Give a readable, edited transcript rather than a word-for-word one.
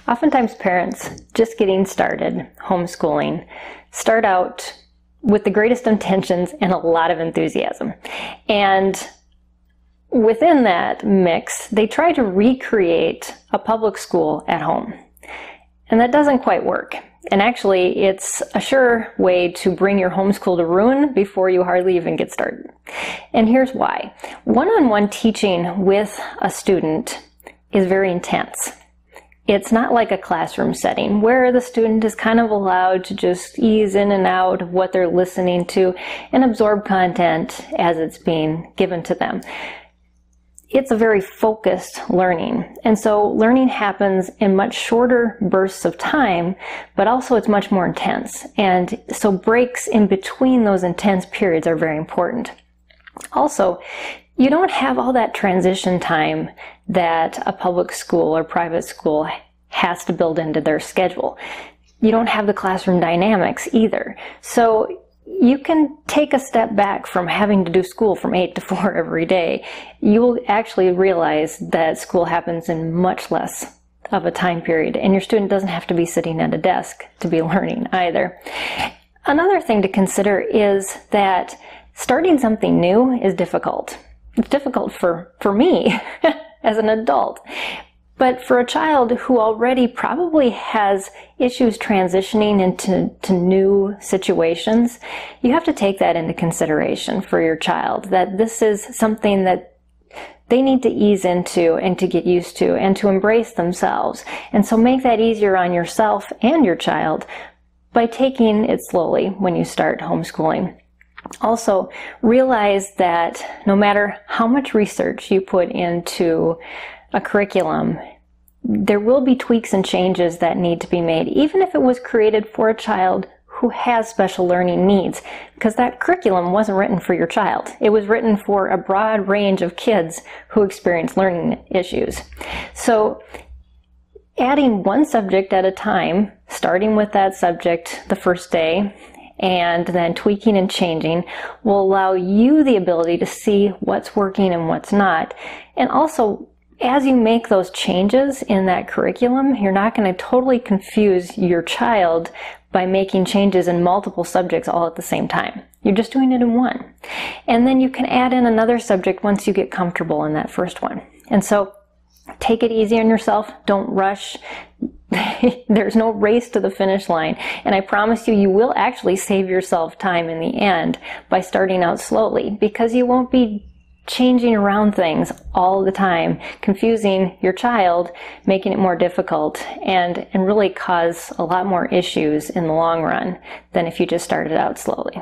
Oftentimes parents just getting started homeschooling start out with the greatest intentions and a lot of enthusiasm. And within that mix, they try to recreate a public school at home. And that doesn't quite work. And actually, it's a sure way to bring your homeschool to ruin before you hardly even get started. And here's why. One-on-one teaching with a student is very intense. It's not like a classroom setting where the student is kind of allowed to just ease in and out of what they're listening to and absorb content as it's being given to them. It's a very focused learning. And so learning happens in much shorter bursts of time, but also it's much more intense. And so breaks in between those intense periods are very important. Also, you don't have all that transition time that a public school or private school has to build into their schedule. You don't have the classroom dynamics either. So you can take a step back from having to do school from 8 to 4 every day. You will actually realize that school happens in much less of a time period, and your student doesn't have to be sitting at a desk to be learning either. Another thing to consider is that starting something new is difficult. It's difficult for me as an adult. But for a child who already probably has issues transitioning into new situations, you have to take that into consideration for your child, that this is something that they need to ease into and to get used to and to embrace themselves. And so make that easier on yourself and your child by taking it slowly when you start homeschooling. Also, realize that no matter how much research you put into a curriculum, there will be tweaks and changes that need to be made, even if it was created for a child who has special learning needs, because that curriculum wasn't written for your child. It was written for a broad range of kids who experience learning issues. So adding one subject at a time, starting with that subject the first day, and then tweaking and changing will allow you the ability to see what's working and what's not. And also, as you make those changes in that curriculum, you're not going to totally confuse your child by making changes in multiple subjects all at the same time. You're just doing it in one. And then you can add in another subject once you get comfortable in that first one. And so take it easy on yourself. Don't rush. There's no race to the finish line. And I promise you, you will actually save yourself time in the end by starting out slowly, because you won't be changing around things all the time, confusing your child, making it more difficult, and really cause a lot more issues in the long run than if you just started out slowly.